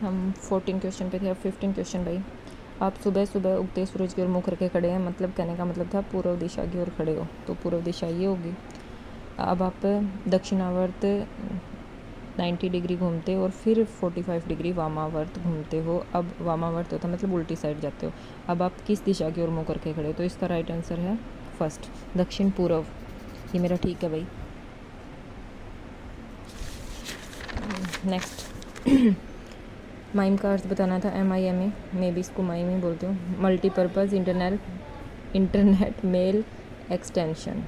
हम 14 क्वेश्चन पे थे, अब 15 क्वेश्चन भाई। आप सुबह सुबह उगते सूरज की ओर मुँह करके खड़े हैं, मतलब कहने का मतलब था पूर्व दिशा की ओर खड़े हो, तो पूर्व दिशा ये होगी। अब आप दक्षिणावर्त 90 डिग्री घूमते हो और फिर 45 डिग्री वामावर्त घूमते हो। अब वामावर्त होता है मतलब उल्टी साइड जाते हो। अब आप किस दिशा की ओर मुँह करके खड़े हो? तो इसका राइट आंसर है फर्स्ट, दक्षिण पूर्व। ये मेरा ठीक है भाई। नेक्स्ट माइम का अर्थ बताना था, MIME, मैं भी इसको माइम ही बोलती हूँ। Multipurpose internet mail extension.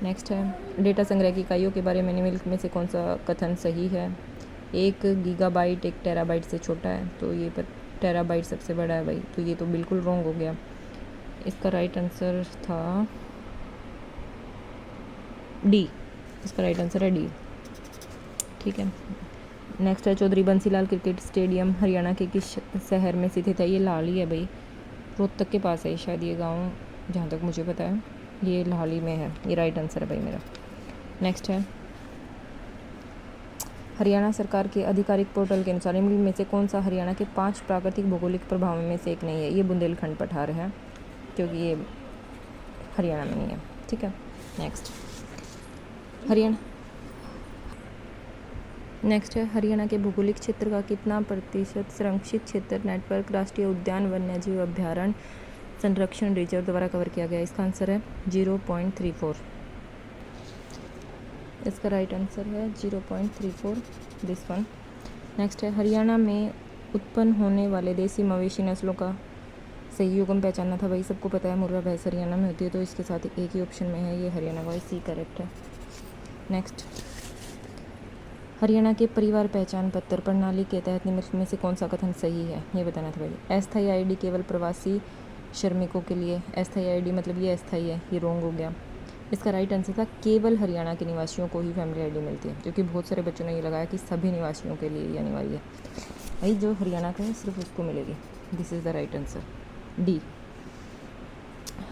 Next है डेटा संग्रह की इकाइयों के बारे में निम्नलिखित में से कौन सा कथन सही है? 1 गीगाबाइट 1 टेराबाइट से छोटा है, तो ये पर टेराबाइट सबसे बड़ा है भाई, तो ये तो बिल्कुल रॉन्ग हो गया। इसका राइट आंसर था डी, इसका राइट आंसर है डी। ठीक है। नेक्स्ट है चौधरी बंसीलाल क्रिकेट स्टेडियम हरियाणा के किस शहर में स्थित है? ये लाहली है भाई, रोहतक के पास है शायद ये गांव, जहाँ तक मुझे पता है ये लाहली में है। ये राइट आंसर है भाई मेरा। नेक्स्ट है हरियाणा सरकार के आधिकारिक पोर्टल के अनुसार निम्न में से कौन सा हरियाणा के 5 प्राकृतिक भौगोलिक प्रभावों में से एक नहीं है? ये बुंदेलखंड पठार है, क्योंकि ये हरियाणा में नहीं है। ठीक है। नेक्स्ट है हरियाणा के भौगोलिक क्षेत्र का कितना प्रतिशत संरक्षित क्षेत्र नेटवर्क राष्ट्रीय उद्यान वन्यजीव अभ्यारण्य संरक्षण रिजर्व द्वारा कवर किया गया? इसका आंसर है 0.34। इसका राइट आंसर है 0.34, दिस वन। नेक्स्ट है हरियाणा में उत्पन्न होने वाले देसी मवेशी नस्लों का सही युग्म पहचानना था भाई, सबको पता है मुर्रा भैंस हरियाणा में होती है, तो इसके साथ एक ही ऑप्शन में है, ये हरियाणा का सी करेक्ट है। नेक्स्ट हरियाणा के परिवार पहचान पत्र प्रणाली के तहत निम्नलिखित में से कौन सा कथन सही है? ये बताना था भाई। अस्थायी आईडी केवल प्रवासी श्रमिकों के लिए, अस्थायी आईडी मतलब ये अस्थायी है, ये रॉन्ग हो गया। इसका राइट आंसर था केवल हरियाणा के निवासियों को ही फैमिली आईडी मिलती है, क्योंकि बहुत सारे बच्चों ने ये लगाया कि सभी निवासियों के लिए ये अनिवार्य है। भाई जो हरियाणा का है सिर्फ उसको मिलेगी। This is the right answer, D.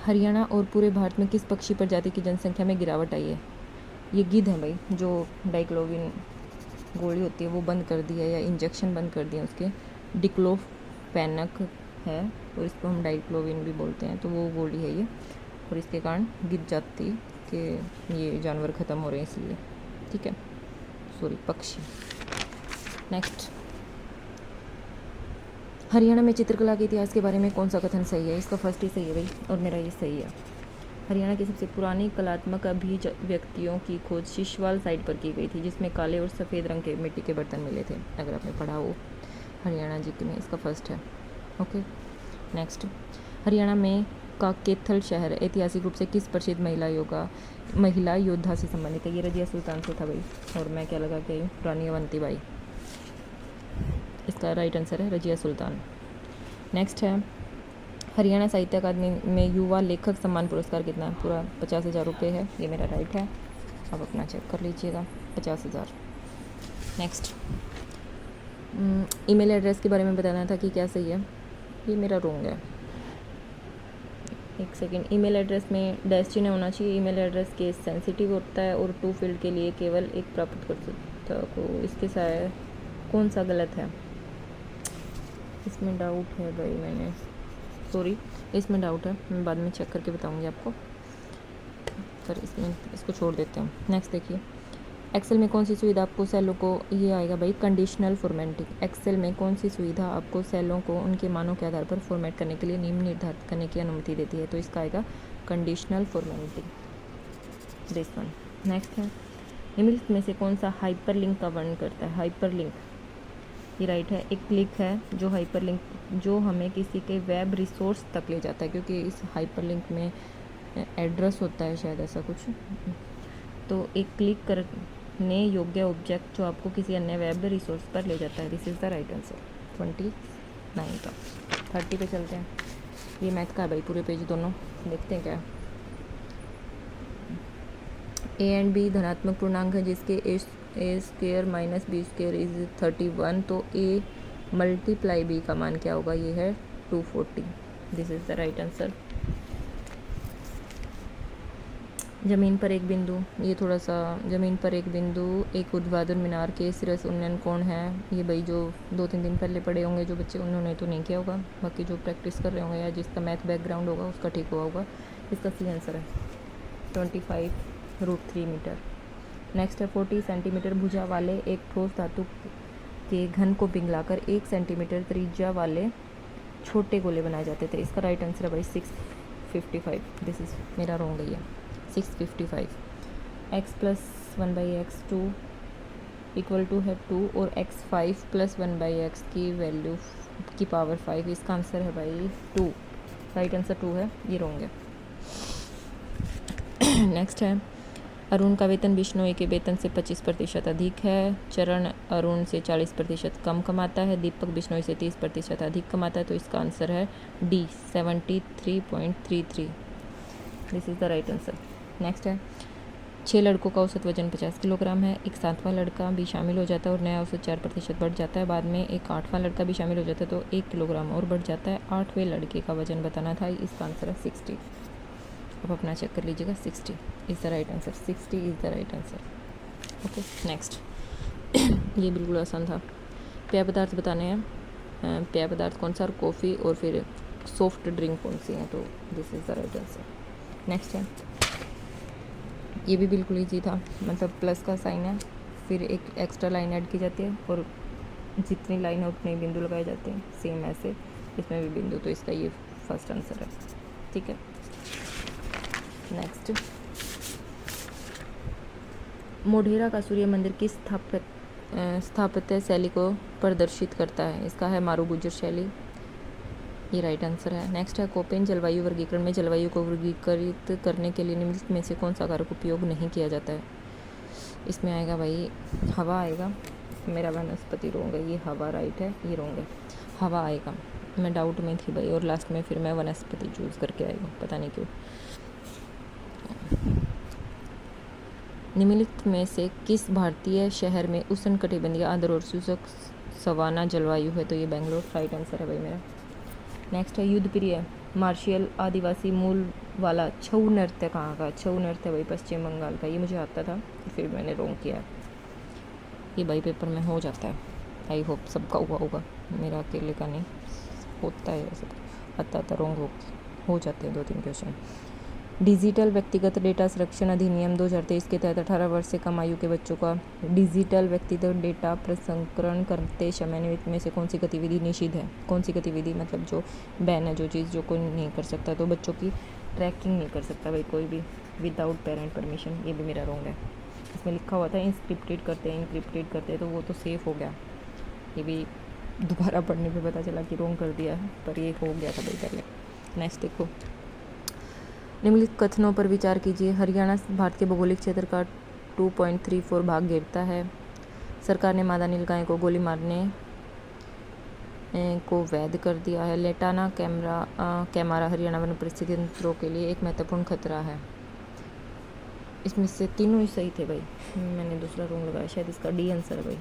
Haryana और पूरे भारत में किस पक्षी प्रजाति की जनसंख्या में गिरावट आई है? ये गिद्ध है भाई, जो डाइक्लोविन गोली होती है वो बंद कर दी है, या इंजेक्शन बंद कर दिए उसके। डिक्लोफेनक है और इसको हम डाइक्लोविन भी बोलते हैं, तो वो गोली है ये, और इसके कारण गिद्ध जाति के ये जानवर ख़त्म हो रहे हैं इसलिए। ठीक है, सॉरी पक्षी। नेक्स्ट हरियाणा में चित्रकला के इतिहास के बारे में कौन सा कथन सही है? इसका फर्स्ट ही सही है भाई, और मेरा ये सही है। हरियाणा की सबसे पुरानी कलात्मक अभिव्यक्तियों की खोज शिशवाल साइट पर की गई थी, जिसमें काले और सफ़ेद रंग के मिट्टी के बर्तन मिले थे। अगर आपने पढ़ा हो हरियाणा जी में, इसका फर्स्ट है। ओके। नेक्स्ट हरियाणा में काकेथल शहर ऐतिहासिक रूप से किस प्रसिद्ध महिला योद्धा से संबंधित है? ये रजिया सुल्तान से था भाई, और मैं क्या लगा के रानी अवंतीबाई। इसका राइट आंसर है रजिया सुल्तान। नेक्स्ट है हरियाणा साहित्य अकादमी में युवा लेखक सम्मान पुरस्कार कितना है? पूरा 50,000 रुपये है, ये मेरा राइट है, आप अपना चेक कर लीजिएगा, 50,000। नेक्स्ट ईमेल एड्रेस के बारे में बताना था कि क्या सही है, ये मेरा रॉन्ग है। एक सेकेंड, ईमेल एड्रेस में डैश चिन्ह होना चाहिए। ईमेल एड्रेस केस सेंसिटिव होता है और 2 फील्ड के लिए केवल एक प्राप्तकर्ता को, इसके साथ कौन सा गलत है? इसमें डाउट है भाई, मैंने सॉरी इसमें डाउट है, मैं बाद में चेक करके बताऊंगी आपको, पर इसमें इसको छोड़ देते हैं। नेक्स्ट देखिए, एक्सेल में कौन सी सुविधा आपको सेलों को, ये आएगा भाई कंडीशनल फॉर्मेटिंग। एक्सेल में कौन सी सुविधा आपको सेलों को उनके मानों के आधार पर फॉर्मेट करने के लिए नियम निर्धारित करने की अनुमति देती है? तो इसका आएगा conditional formatting, this one. Next है निम्नलिखित में से कौन सा हाइपरलिंक का वर्णन करता है? हाइपरलिंक, ये राइट है। एक क्लिक है जो हाइपरलिंक, जो हमें किसी के वेब रिसोर्स तक ले जाता है, क्योंकि इस हाइपरलिंक में एड्रेस होता है शायद, ऐसा कुछ। तो एक क्लिक करने योग्य ऑब्जेक्ट जो आपको किसी अन्य वेब रिसोर्स पर ले जाता है। This is the right answer, 29 का। 30 पे चलते हैं। ये मैथ का है भाई, पूरे पेज दोनों देखते हैं क्या। ए एंड बी धनात्मक पूर्णांक है जिसके A square minus B square is 31, तो ए मल्टीप्लाई बी का मान क्या होगा? ये है 240। This is the right answer. ज़मीन पर एक बिंदु, ये थोड़ा सा ज़मीन पर एक बिंदु एक ऊर्ध्वाधर मीनार के सिरस उन्नयन कोण है। ये भाई जो 2-3 दिन पहले पढ़े होंगे जो बच्चे, उन्होंने तो नहीं किया होगा, बाकी जो प्रैक्टिस कर रहे होंगे या जिसका मैथ बैकग्राउंड होगा उसका ठीक हुआ होगा। इसका सी आंसर है 25√3 मीटर। नेक्स्ट है 40 सेंटीमीटर भुजा वाले एक ठोस धातु के घन को पिघलाकर 1 सेंटीमीटर त्रिज्या वाले छोटे गोले बनाए जाते थे। इसका राइट आंसर है भाई 655। दिस इज़ मेरा रॉन्ग है ये 655। x plus 1/x2 equal to है 2 और x5 प्लस 1/x की वैल्यू की पावर 5। इसका आंसर है भाई 2। राइट आंसर 2 है, ये रॉन्ग है। नेक्स्ट है अरुण का वेतन बिश्नोई के वेतन से 25% अधिक है। चरण अरुण से 40% कम कमाता है। दीपक बिश्नोई से 30% अधिक कमाता है। तो इसका आंसर है D 73.33। This is the right answer. Next है 6 लड़कों का औसत वजन 50 किलोग्राम है। एक 7वां लड़का भी शामिल हो जाता है और नया औसत 4% बढ़ जाता है। बाद में एक 8वां लड़का भी शामिल हो जाता है तो 1 किलोग्राम और बढ़ जाता है। 8वें लड़के का वजन बताना था। इसका आंसर है 60। अब अपना चेक कर लीजिएगा। 60 is the right answer. 60 is the right answer. Okay next ये बिल्कुल आसान था। पेय पदार्थ बताने हैं। पेय पदार्थ कौन सा, और कॉफ़ी और फिर सॉफ्ट ड्रिंक कौन सी है, तो this is the right answer. Next है ये भी बिल्कुल ईजी था, मतलब प्लस का साइन है, फिर एक एक्स्ट्रा लाइन ऐड की जाती है और जितनी लाइन है उतने बिंदु लगाए जाते हैं। सेम ऐसे इसमें भी बिंदु, तो इसका ये फर्स्ट आंसर है। ठीक है नेक्स्ट मोढेरा का सूर्य मंदिर किस स्थापत्य शैली को प्रदर्शित करता है। इसका है मारू गुजर शैली, ये राइट आंसर है। नेक्स्ट है कोपेन जलवायु वर्गीकरण में जलवायु को वर्गीकृत करने के लिए निम्नलिखित में से कौन सा कारक उपयोग नहीं किया जाता है। इसमें आएगा भाई हवा आएगा। मेरा वनस्पति रोंग है, ये हवा राइट है, ये रोंग है। हवा आएगा, मैं डाउट में थी भाई, और लास्ट में फिर मैं वनस्पति चूज़ करके आई हूँ, पता नहीं क्यों। निम्नलिखित में से किस भारतीय शहर में उष्णकटिबंधीय आर्द्र और शुष्क सवाना जलवायु है, तो ये बेंगलोर राइट आंसर है भाई मेरा। नेक्स्ट है युद्ध प्रिय मार्शियल आदिवासी मूल वाला छऊ नृत्य कहाँ का। छऊ नृत्य भाई पश्चिम बंगाल का, ये मुझे आता था फिर मैंने रॉन्ग किया। ये भाई पेपर में हो जाता है, आई होप सबका हुआ होगा, मेरा अकेले का नहीं होता है वैसे, आता रॉन्ग हो जाते हैं 2-3 क्वेश्चन। डिजिटल व्यक्तिगत डेटा संरक्षण अधिनियम 2023 के तहत 18 वर्ष से कम आयु के बच्चों का डिजिटल व्यक्तिगत डेटा प्रसंस्करण करते समय निम्नलिखित में से कौन सी गतिविधि निषिद्ध है। कौन सी गतिविधि मतलब जो बैन है, जो चीज़ जो कोई नहीं कर सकता, तो बच्चों की ट्रैकिंग नहीं कर सकता भाई कोई भी विदाउट पेरेंट परमिशन। ये भी मेरा रॉन्ग है। इसमें लिखा हुआ था इंक्रिप्टेड करते हैं तो वो तो सेफ़ हो गया, ये भी दोबारा पढ़ने पे पता चला कि रॉन्ग कर दिया है, पर ये हो गया था भाई पहले। नेक्स्ट देखो निम्नलिखित कथनों पर विचार कीजिए। हरियाणा भारत के भौगोलिक क्षेत्र का 2.34 भाग घेरता है। सरकार ने मादा नीलगाय को गोली मारने को वैध कर दिया है। लेटाना कैमरा हरियाणा वन परिस्थिति तंत्रों के लिए एक महत्वपूर्ण खतरा है। इसमें से तीनों ही सही थे भाई, मैंने दूसरा रॉन्ग लगाया, शायद इसका डी आंसर है भाई।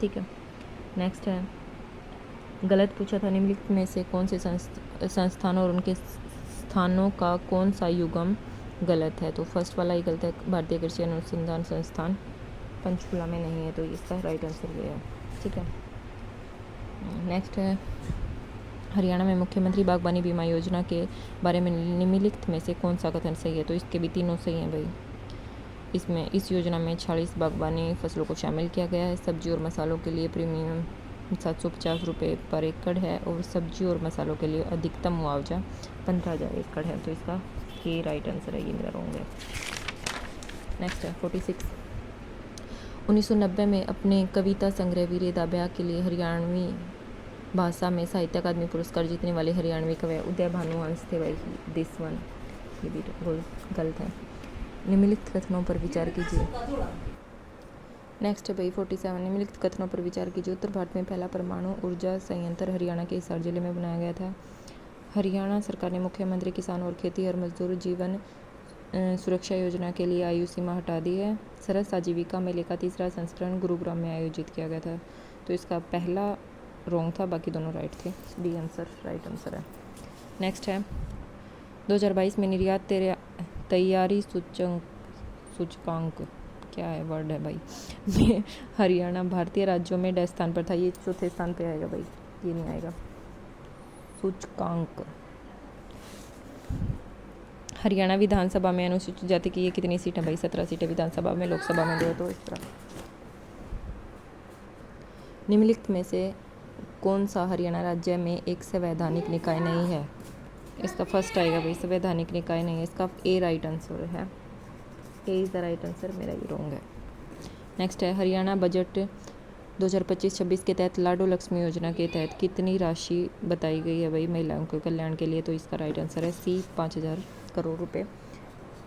ठीक है नेक्स्ट है गलत पूछा था। निम्नलिखित में से कौन से संस्थानों और उनके स्थानों का कौन सा युग्म गलत है, तो फर्स्ट वाला ही गलत है। भारतीय कृषि अनुसंधान संस्थान पंचकुला में नहीं है, तो इसका राइट आंसर ये है। ठीक है नेक्स्ट है हरियाणा में मुख्यमंत्री बागवानी बीमा योजना के बारे में निम्नलिखित में से कौन सा कथन सही है, तो इसके भी तीनों सही हैं भाई। इसमें इस योजना में 46 बागवानी फसलों को शामिल किया गया है। सब्जी और मसालों के लिए प्रीमियम 750 रुपये पर एकड़ है और सब्जी और मसालों के लिए अधिकतम मुआवजा 15,000 एकड़ है, तो इसका ये राइट आंसर है, ये मेरा रॉन्ग है। नेक्स्ट है 46 1990 में अपने कविता संग्रह वीरे दाभ्या के लिए हरियाणवी भाषा में साहित्य अकादमी पुरस्कार जीतने वाले हरियाणवी कवि उदय भानुवंश थे भाई। दिस वन ये भी गलत है। निम्नलिखित कथनों पर विचार कीजिए। नेक्स्ट है भाई 47 निम्नलिखित कथनों पर विचार कीजिए। उत्तर भारत में पहला परमाणु ऊर्जा संयंत्र हरियाणा के हिसार जिले में बनाया गया था। हरियाणा सरकार ने मुख्यमंत्री किसान और खेतीहर मजदूर जीवन सुरक्षा योजना के लिए आयु सीमा हटा दी है। सरस आजीविका मेले का तीसरा संस्करण गुरुग्राम में आयोजित किया गया था, तो इसका पहला रॉन्ग था, बाकी दोनों राइट थे। डी आंसर राइट आंसर है। नेक्स्ट है 2022 में निर्यात तैयारी सूचकांक क्या है वर्ड है भाई हरियाणा भारतीय राज्यों में डैश स्थान पर था, ये चौथे स्थान पे आएगा भाई, ये नहीं आएगा। सूचकांक। हरियाणा विधानसभा में अनुसूचित जाति की ये कितनी सीट है भाई? 17 सीटें विधानसभा में, लोकसभा में 2, तो इस तरह। निम्नलिखित में से कौन सा हरियाणा राज्य में एक संवैधानिक निकाय नहीं है? इसका फर्स्ट आएगा भाई, संवैधानिक निकाय नहीं है, इसका ए राइट आंसर है, A is the right answer, मेरा ये रॉन्ग है। नेक्स्ट है हरियाणा बजट 2025-26 के तहत लाडो लक्ष्मी योजना के तहत कितनी राशि बताई गई है भाई महिलाओं के कल्याण के लिए? तो इसका राइट आंसर है सी, 5,000 करोड़ रुपए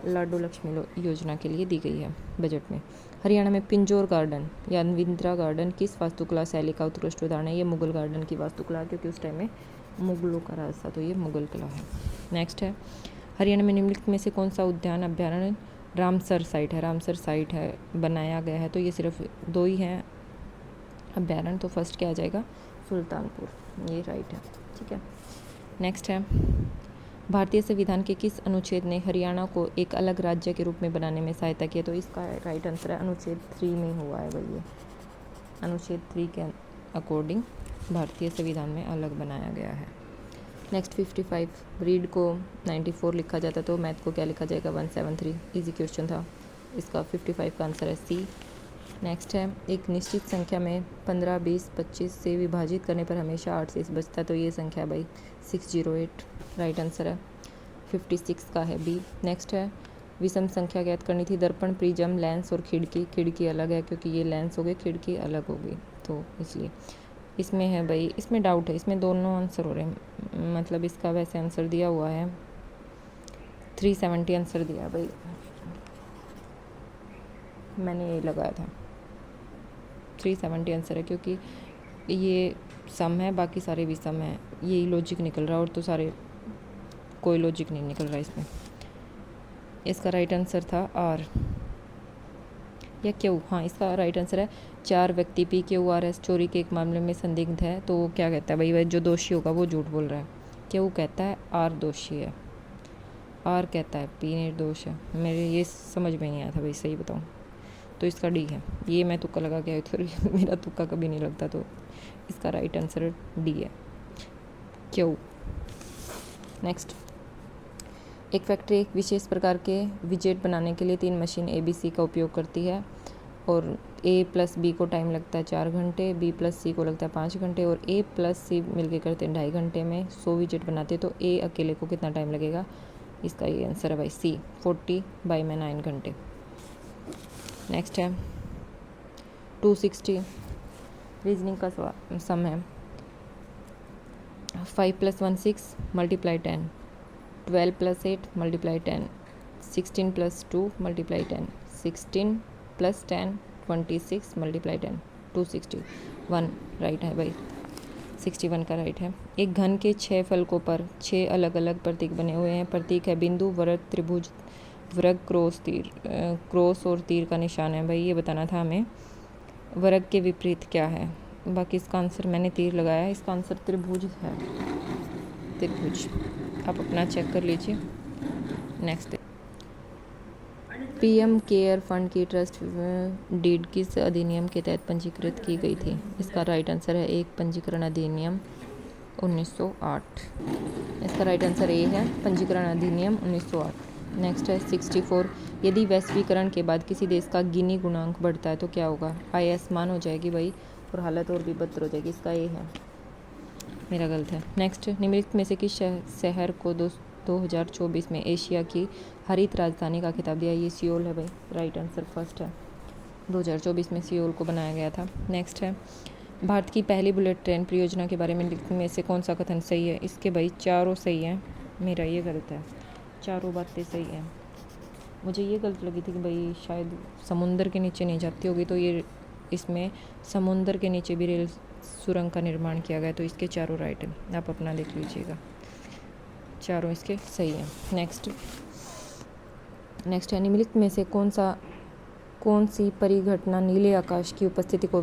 लाडो लक्ष्मी योजना के लिए दी गई है बजट में। हरियाणा में पिंजौर गार्डन या विंद्रा गार्डन किस वास्तुकला शैली का उत्कृष्ट उदाहरण है? ये मुगल गार्डन की वास्तुकला, क्योंकि उस टाइम में मुगलों का राज था, तो ये मुगल किला है। नेक्स्ट है हरियाणा में निम्नलिखित में से कौन सा उद्यान अभ्यारण्य रामसर साइट है? रामसर साइट है बनाया गया है, तो ये सिर्फ 2 ही हैं अभ्यारण्य, तो फर्स्ट क्या आ जाएगा? सुल्तानपुर, ये राइट है, ठीक है। नेक्स्ट है भारतीय संविधान के किस अनुच्छेद ने हरियाणा को एक अलग राज्य के रूप में बनाने में सहायता की? तो इसका राइट आंसर है अनुच्छेद 3 में हुआ है भाई, ये अनुच्छेद 3 के अकॉर्डिंग भारतीय संविधान में अलग बनाया गया है। नेक्स्ट 55, रीड को 94 लिखा जाता तो मैथ को क्या लिखा जाएगा? 173, इजी क्वेश्चन था, इसका 55 का आंसर है सी। नेक्स्ट है एक निश्चित संख्या में 15, 20, 25 से विभाजित करने पर हमेशा 8 शेष बचता है, तो ये संख्या भाई 608 राइट आंसर है, 56 का है बी। नेक्स्ट है विषम संख्या ज्ञात करनी थी, दर्पण, प्रिज्म, लेंस और खिड़की अलग है, क्योंकि ये लेंस हो गए, खिड़की अलग होगी, तो इसलिए इसमें है भाई, इसमें डाउट है, इसमें दोनों आंसर हो रहे हैं, मतलब इसका वैसे आंसर दिया हुआ है 370 आंसर दिया है भाई, मैंने ये लगाया था 370 आंसर है, क्योंकि ये सम है, बाकी सारे भी सम है, यही लॉजिक निकल रहा है, और तो सारे कोई लॉजिक नहीं निकल रहा इसमें। इसका राइट आंसर था आर या क्यू, हाँ इसका राइट आंसर है 4 व्यक्ति पी क्यू आर एस चोरी के एक मामले में संदिग्ध है, तो वो क्या कहता है भाई, वह जो दोषी होगा वो झूठ बोल रहा है, क्यू कहता है आर दोषी है, आर कहता है पी निर्दोष है। मेरे ये समझ में नहीं आया था भाई, सही बताऊँ तो इसका डी है, ये मैं तुक्का लगा के आई थी, मेरा तुक्का कभी नहीं लगता, तो इसका राइट आंसर डी है, क्यू। नेक्स्ट एक फैक्ट्री एक विशेष प्रकार के विजेट बनाने के लिए 3 मशीन ABC का उपयोग करती है, और A + B को टाइम लगता है 4 घंटे, B + C को लगता है 5 घंटे, और A + C मिलके करते हैं 2.5 घंटे में 100 विजेट बनाते हैं, तो A अकेले को कितना टाइम लगेगा? इसका ये आंसर है भाई C, 40/9 घंटे। नेक्स्ट है 260, रीजनिंग का सम है 5 + 1 6 × 10, 12 + 8 × 10, 16 + 2 × 10, 16 + 10 26 × 10, 261 राइट है भाई, 61 का राइट है। एक घन के 6 फलकों पर 6 अलग अलग प्रतीक बने हुए हैं, प्रतीक है बिंदु, वर्ग, त्रिभुज, वर्ग, क्रॉस, तीर, क्रॉस और तीर का निशान है भाई, ये बताना था हमें। वर्ग के विपरीत क्या है? बाकी इसका आंसर मैंने तीर लगाया है, इसका आंसर त्रिभुज है, त्रिभुज, आप अपना चेक कर लीजिए। नेक्स्ट PM केयर फंड की ट्रस्ट डीड किस अधिनियम के तहत पंजीकृत की गई थी? इसका राइट आंसर है 1 पंजीकरण अधिनियम 1908, इसका राइट आंसर ए है, पंजीकरण अधिनियम 1908। नेक्स्ट है 64, यदि वैश्वीकरण के बाद किसी देश का गिनी गुणांक बढ़ता है तो क्या होगा? आय आसमान हो जाएगी भाई, और हालत और भी बदतर हो जाएगी, इसका ए है, मेरा गलत है। नेक्स्ट निम्नलिखित में से किस शहर को 2024 में एशिया की हरित राजधानी का खिताब दिया? ये सियोल है भाई, राइट आंसर फर्स्ट है, 2024 में सियोल को बनाया गया था। नेक्स्ट है भारत की पहली बुलेट ट्रेन परियोजना के बारे में से कौन सा कथन सही है? इसके भाई चारों सही हैं, मेरा ये गलत है, चारों बातें सही हैं। मुझे ये गलत लगी थी कि भाई शायद समुंदर के नीचे नहीं जाती होगी, तो ये इसमें समुंदर के नीचे भी रेल सुरंग का निर्माण किया गया, तो इसके चारों राइट हैं, आप अपना देख लीजिएगा, चारों इसके सही हैं। नेक्स्ट है निम्नलिखित में से कौन सी परिघटना नीले आकाश की उपस्थिति को